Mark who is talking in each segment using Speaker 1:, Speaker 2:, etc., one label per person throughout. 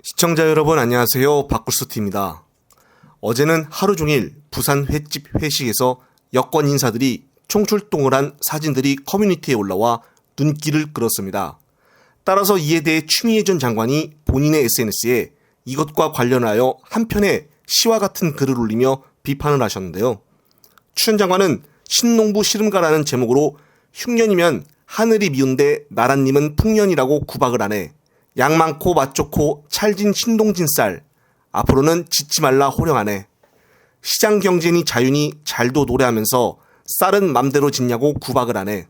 Speaker 1: 시청자 여러분 안녕하세요. 박구스T입니다. 어제는 하루 종일 부산 횟집 회식에서 여권 인사들이 총출동을 한 사진들이 커뮤니티에 올라와 눈길을 끌었습니다. 따라서 이에 대해 추미애 전 장관이 본인의 SNS에 이것과 관련하여 한 편의 시와 같은 글을 올리며 비판을 하셨는데요. 추 전 장관은 신농부 씨름가라는 제목으로 흉년이면 하늘이 미운데 나라님은 풍년이라고 구박을 하네. 양 많고 맛 좋고 찰진 신동진 쌀. 앞으로는 짓지 말라 호령하네. 시장 경제니 자유니 잘도 노래하면서 쌀은 맘대로 짓냐고 구박을 하네.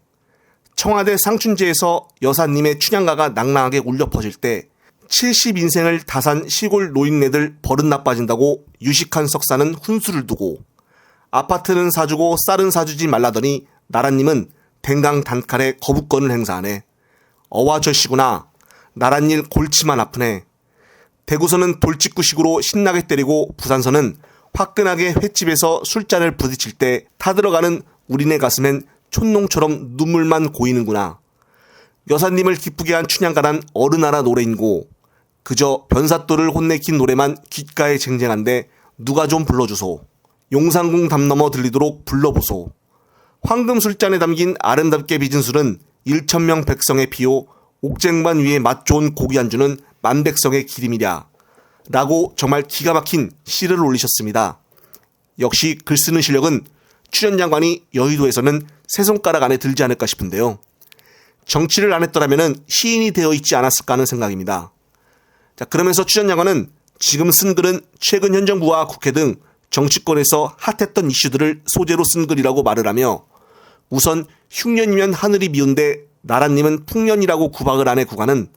Speaker 1: 청와대 상춘제에서 여사님의 춘향가가 낭낭하게 울려 퍼질 때 70인생을 다산 시골 노인네들 버릇 나빠진다고 유식한 석사는 훈수를 두고 아파트는 사주고 쌀은 사주지 말라더니 나라님은 댕강 단칼에 거부권을 행사하네. 어와 저씨구나. 나랏일 골치만 아프네. 대구서는 돌직구식으로 신나게 때리고 부산서는 화끈하게 횟집에서 술잔을 부딪힐 때 타들어가는 우리네 가슴엔 촌농처럼 눈물만 고이는구나. 여사님을 기쁘게 한 춘향가란 어른나라 노래인고 그저 변사또를 혼내킨 노래만 귓가에 쟁쟁한데 누가 좀 불러주소. 용산궁 담 넘어 들리도록 불러보소. 황금술잔에 담긴 아름답게 빚은 술은 1,000명 백성의 피요 옥쟁반 위에 맛 좋은 고기 안주는 만백성의 기림이랴 라고 정말 기가 막힌 시를 올리셨습니다. 역시 글 쓰는 실력은 추 전 장관이 여의도에서는 세 손가락 안에 들지 않을까 싶은데요. 정치를 안 했더라면 시인이 되어 있지 않았을까 하는 생각입니다. 자, 그러면서 추 전 장관은 지금 쓴 글은 최근 현 정부와 국회 등 정치권에서 핫했던 이슈들을 소재로 쓴 글이라고 말을 하며 우선 흉년이면 하늘이 미운데 나라님은 풍년이라고 구박을 하는 구간은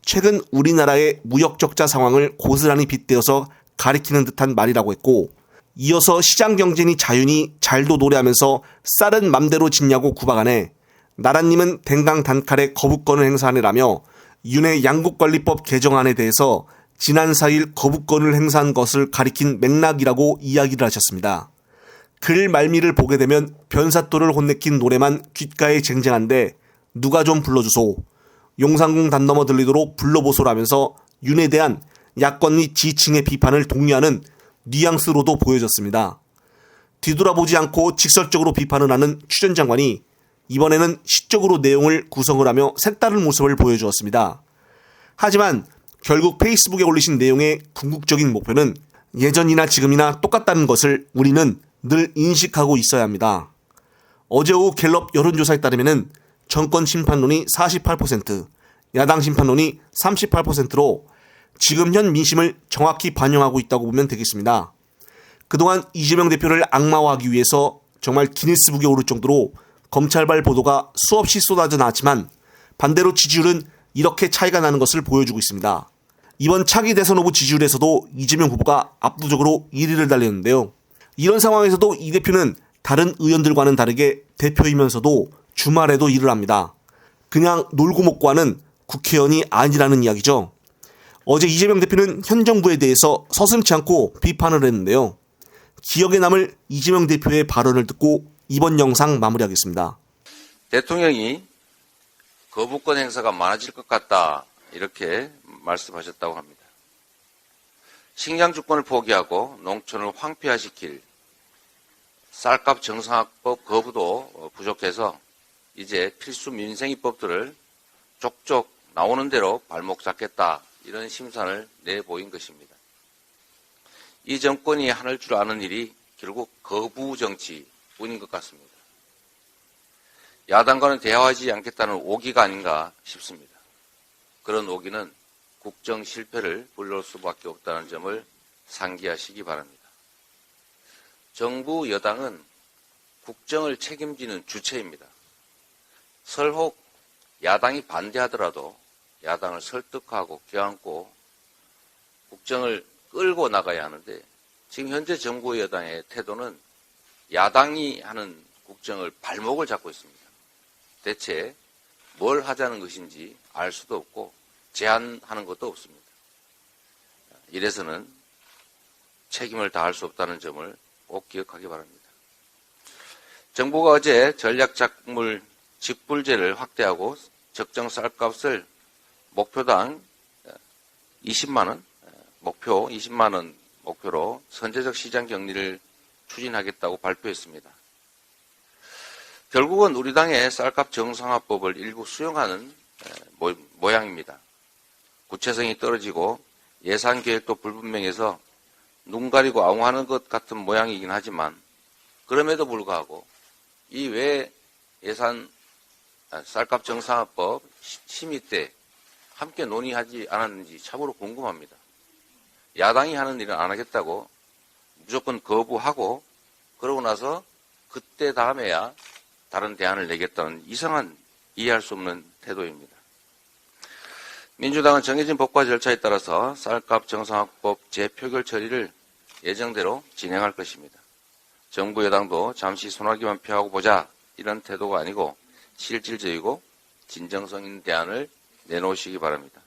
Speaker 1: 최근 우리나라의 무역 적자 상황을 고스란히 빗대어서 가리키는 듯한 말이라고 했고 이어서 시장 경제니 자유니 잘도 노래하면서 쌀은 맘대로 짓냐고 구박하네. 나라님은 댕강 단칼에 거부권을 행사하네라며 윤회 양국관리법 개정안에 대해서 지난 4일 거부권을 행사한 것을 가리킨 맥락이라고 이야기를 하셨습니다. 글 말미를 보게 되면 변사또를 혼내킨 노래만 귓가에 쟁쟁한데 누가 좀 불러주소. 용산궁 담 넘어 들리도록 불러보소라면서 윤에 대한 야권 및 지층의 비판을 독려하는 뉘앙스로도 보여졌습니다. 뒤돌아보지 않고 직설적으로 비판을 하는 추 전 장관이 이번에는 시적으로 내용을 구성을 하며 색다른 모습을 보여주었습니다. 하지만 결국 페이스북에 올리신 내용의 궁극적인 목표는 예전이나 지금이나 똑같다는 것을 우리는 늘 인식하고 있어야 합니다. 어제 오후 갤럽 여론조사에 따르면 정권 심판론이 48%, 야당 심판론이 38%로 지금 현 민심을 정확히 반영하고 있다고 보면 되겠습니다. 그동안 이재명 대표를 악마화하기 위해서 정말 기네스북에 오를 정도로 검찰발 보도가 수없이 쏟아져 나왔지만 반대로 지지율은 이렇게 차이가 나는 것을 보여주고 있습니다. 이번 차기 대선 후보 지지율에서도 이재명 후보가 압도적으로 1위를 달렸는데요. 이런 상황에서도 이 대표는 다른 의원들과는 다르게 대표이면서도 주말에도 일을 합니다. 그냥 놀고 먹고 하는 국회의원이 아니라는 이야기죠. 어제 이재명 대표는 현 정부에 대해서 서슴지 않고 비판을 했는데요. 기억에 남을 이재명 대표의 발언을 듣고 이번 영상 마무리하겠습니다.
Speaker 2: 대통령이 거부권 행사가 많아질 것 같다 이렇게 말씀하셨다고 합니다. 식량 주권을 포기하고 농촌을 황폐화시킬 쌀값 정상화법 거부도 부족해서 이제 필수 민생입법들을 족족 나오는 대로 발목 잡겠다 이런 심산을 내보인 것입니다. 이 정권이 하는 줄 아는 일이 결국 거부 정치뿐인 것 같습니다. 야당과는 대화하지 않겠다는 오기가 아닌가 싶습니다. 그런 오기는 국정 실패를 불러올 수밖에 없다는 점을 상기하시기 바랍니다. 정부 여당은 국정을 책임지는 주체입니다. 설혹 야당이 반대하더라도 야당을 설득하고 껴안고 국정을 끌고 나가야 하는데 지금 현재 정부 여당의 태도는 야당이 하는 국정을 발목을 잡고 있습니다. 대체 뭘 하자는 것인지 알 수도 없고 제안하는 것도 없습니다. 이래서는 책임을 다할 수 없다는 점을 꼭 기억하기 바랍니다. 정부가 어제 전략작물 직불제를 확대하고 적정 쌀값을 목표당 20만 원 목표 20만 원 목표로 선제적 시장 격리를 추진하겠다고 발표했습니다. 결국은 우리 당의 쌀값 정상화법을 일부 수용하는 모양입니다. 구체성이 떨어지고 예산 계획도 불분명해서 눈 가리고 앙호하는 것 같은 모양이긴 하지만 그럼에도 불구하고 이 왜 쌀값 정상화법 심의 때 함께 논의하지 않았는지 참으로 궁금합니다. 야당이 하는 일은 안 하겠다고 무조건 거부하고 그러고 나서 그때 다음에야 다른 대안을 내겠다는 이상한 이해할 수 없는 태도입니다. 민주당은 정해진 법과 절차에 따라서 쌀값 정상화법 재표결 처리를 예정대로 진행할 것입니다. 정부 여당도 잠시 소나기만 펴하고 보자 이런 태도가 아니고 실질적이고 진정성 있는 대안을 내놓으시기 바랍니다.